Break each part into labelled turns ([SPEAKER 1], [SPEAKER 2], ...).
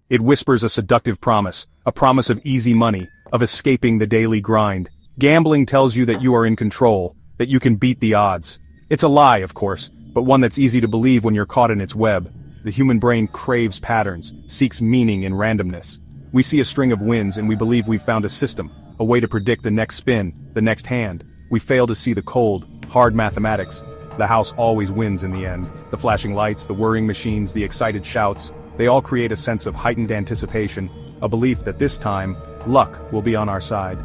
[SPEAKER 1] It whispers a seductive promise, a promise of easy money, of escaping the daily grind. Gambling tells you that you are in control, that you can beat the odds. It's a lie, of course, but one that's easy to believe when you're caught in its web. The human brain craves patterns, seeks meaning in randomness. We see a string of wins and we believe we've found a system, a way to predict the next spin, the next hand. We fail to see the cold, hard mathematics. The house always wins in the end. The flashing lights, the whirring machines, the excited shouts, they all create a sense of heightened anticipation, a belief that this time, luck will be on our side.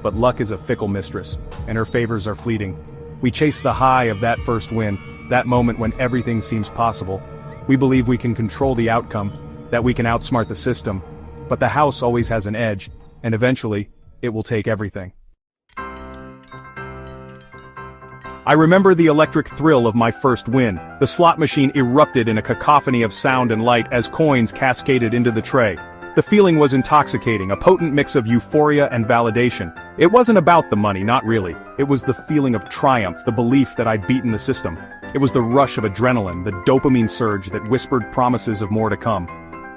[SPEAKER 1] But luck is a fickle mistress, and her favors are fleeting. We chase the high of that first win, that moment when everything seems possible. We believe we can control the outcome, that we can outsmart the system. But the house always has an edge, and eventually, it will take everything. I remember the electric thrill of my first win. The slot machine erupted in a cacophony of sound and light as coins cascaded into the tray. The feeling was intoxicating, a potent mix of euphoria and validation. It wasn't about the money, not really. It was the feeling of triumph, the belief that I'd beaten the system. It was the rush of adrenaline, the dopamine surge that whispered promises of more to come.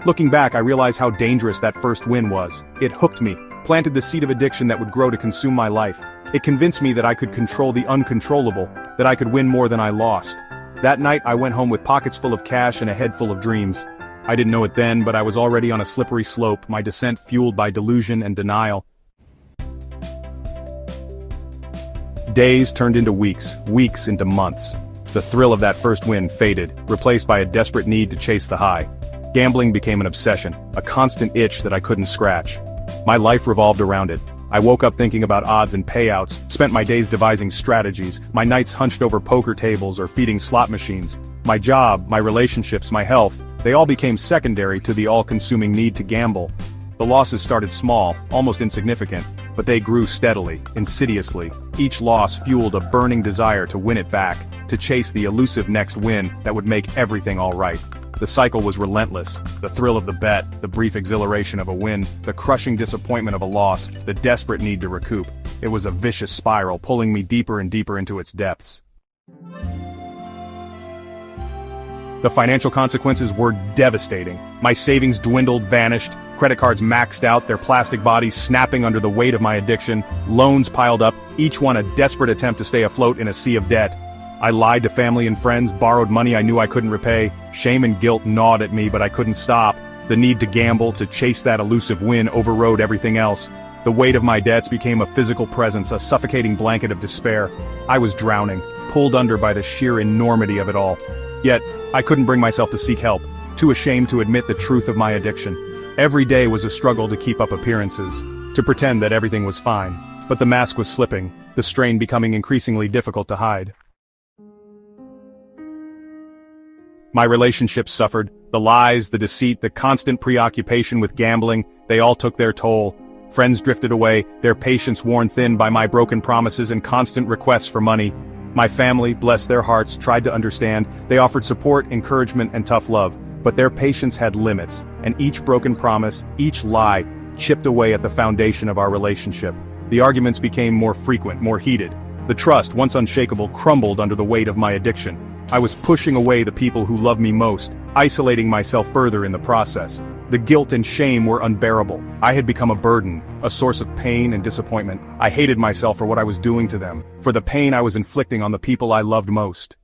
[SPEAKER 1] Looking back, I realize how dangerous that first win was. It hooked me, planted the seed of addiction that would grow to consume my life. It convinced me that I could control the uncontrollable, that I could win more than I lost. That night I went home with pockets full of cash and a head full of dreams. I didn't know it then, but I was already on a slippery slope, my descent fueled by delusion and denial. Days turned into weeks, weeks into months. The thrill of that first win faded, replaced by a desperate need to chase the high. Gambling became an obsession, a constant itch that I couldn't scratch. My life revolved around it. I woke up thinking about odds and payouts, spent my days devising strategies, my nights hunched over poker tables or feeding slot machines. My job, my relationships, my health, they all became secondary to the all-consuming need to gamble. The losses started small, almost insignificant, but they grew steadily, insidiously. Each loss fueled a burning desire to win it back, to chase the elusive next win that would make everything all right. The cycle was relentless. The thrill of the bet, the brief exhilaration of a win, the crushing disappointment of a loss, the desperate need to recoup. It was a vicious spiral, pulling me deeper and deeper into its depths. The financial consequences were devastating. My savings dwindled, vanished, credit cards maxed out, their plastic bodies snapping under the weight of my addiction, loans piled up, each one a desperate attempt to stay afloat in a sea of debt. I lied to family and friends, borrowed money I knew I couldn't repay. Shame and guilt gnawed at me, but I couldn't stop. The need to gamble, to chase that elusive win, overrode everything else. The weight of my debts became a physical presence, a suffocating blanket of despair. I was drowning, pulled under by the sheer enormity of it all. Yet, I couldn't bring myself to seek help, too ashamed to admit the truth of my addiction. Every day was a struggle to keep up appearances, to pretend that everything was fine. But the mask was slipping, the strain becoming increasingly difficult to hide. My relationships suffered. The lies, the deceit, the constant preoccupation with gambling, they all took their toll. Friends drifted away, their patience worn thin by my broken promises and constant requests for money. My family, bless their hearts, tried to understand. They offered support, encouragement, and tough love. But their patience had limits, and each broken promise, each lie, chipped away at the foundation of our relationship. The arguments became more frequent, more heated. The trust, once unshakable, crumbled under the weight of my addiction. I was pushing away the people who loved me most, isolating myself further in the process. The guilt and shame were unbearable. I had become a burden, a source of pain and disappointment. I hated myself for what I was doing to them, for the pain I was inflicting on the people I loved most.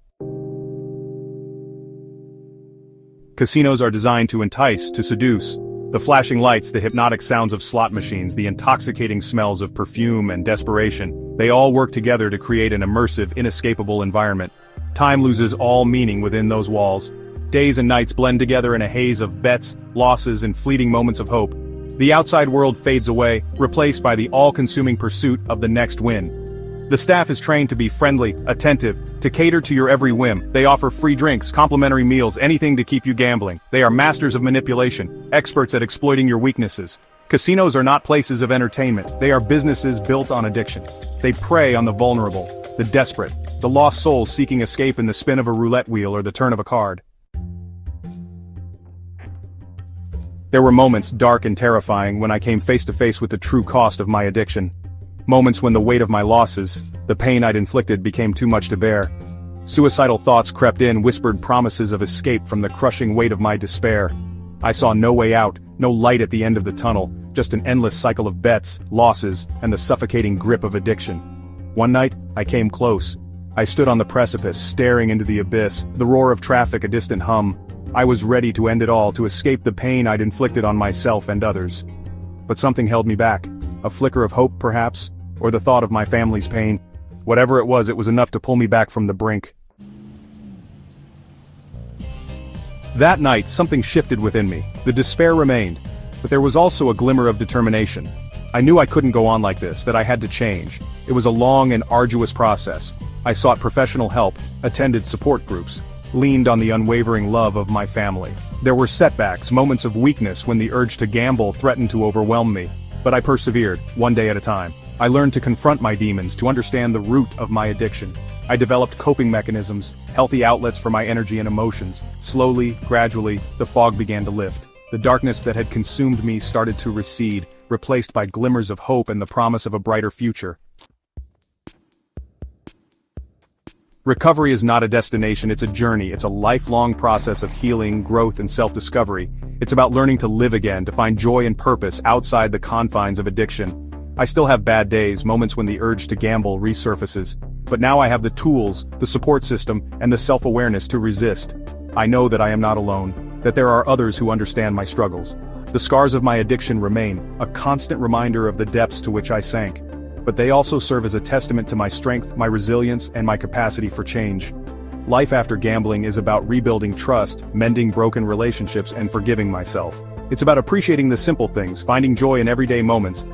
[SPEAKER 1] Casinos are designed to entice, to seduce. The flashing lights, the hypnotic sounds of slot machines, the intoxicating smells of perfume and desperation, they all work together to create an immersive, inescapable environment. Time loses all meaning within those walls. Days and nights blend together in a haze of bets, losses, and fleeting moments of hope. The outside world fades away, replaced by the all-consuming pursuit of the next win. The staff is trained to be friendly, attentive, to cater to your every whim. They offer free drinks, complimentary meals, anything to keep you gambling. They are masters of manipulation, experts at exploiting your weaknesses. Casinos are not places of entertainment. They are businesses built on addiction. They prey on the vulnerable, the desperate, the lost souls seeking escape in the spin of a roulette wheel or the turn of a card. There were moments, dark and terrifying, when I came face to face with the true cost of my addiction. Moments when the weight of my losses, the pain I'd inflicted, became too much to bear. Suicidal thoughts crept in, whispered promises of escape from the crushing weight of my despair. I saw no way out, No light at the end of the tunnel, just an endless cycle of bets, losses, and the suffocating grip of addiction. One night, I came close. I stood on the precipice, staring into the abyss, the roar of traffic a distant hum. I was ready to end it all, to escape the pain I'd inflicted on myself and others. But something held me back. A flicker of hope, perhaps? Or the thought of my family's pain? Whatever it was enough to pull me back from the brink. That night, something shifted within me. The despair remained, but there was also a glimmer of determination. I knew I couldn't go on like this, that I had to change. It was a long and arduous process. I sought professional help, attended support groups, leaned on the unwavering love of my family. There were setbacks, moments of weakness when the urge to gamble threatened to overwhelm me. But I persevered, one day at a time. I learned to confront my demons, to understand the root of my addiction. I developed coping mechanisms, healthy outlets for my energy and emotions. Slowly, gradually, the fog began to lift. The darkness that had consumed me started to recede, replaced by glimmers of hope and the promise of a brighter future. Recovery is not a destination, it's a journey. It's a lifelong process of healing, growth, and self-discovery. It's about learning to live again, to find joy and purpose outside the confines of addiction. I still have bad days, moments when the urge to gamble resurfaces. But now I have the tools, the support system, and the self-awareness to resist. I know that I am not alone, that there are others who understand my struggles. The scars of my addiction remain, a constant reminder of the depths to which I sank. But they also serve as a testament to my strength, my resilience, and my capacity for change. Life after gambling is about rebuilding trust, mending broken relationships, and forgiving myself. It's about appreciating the simple things, finding joy in everyday moments,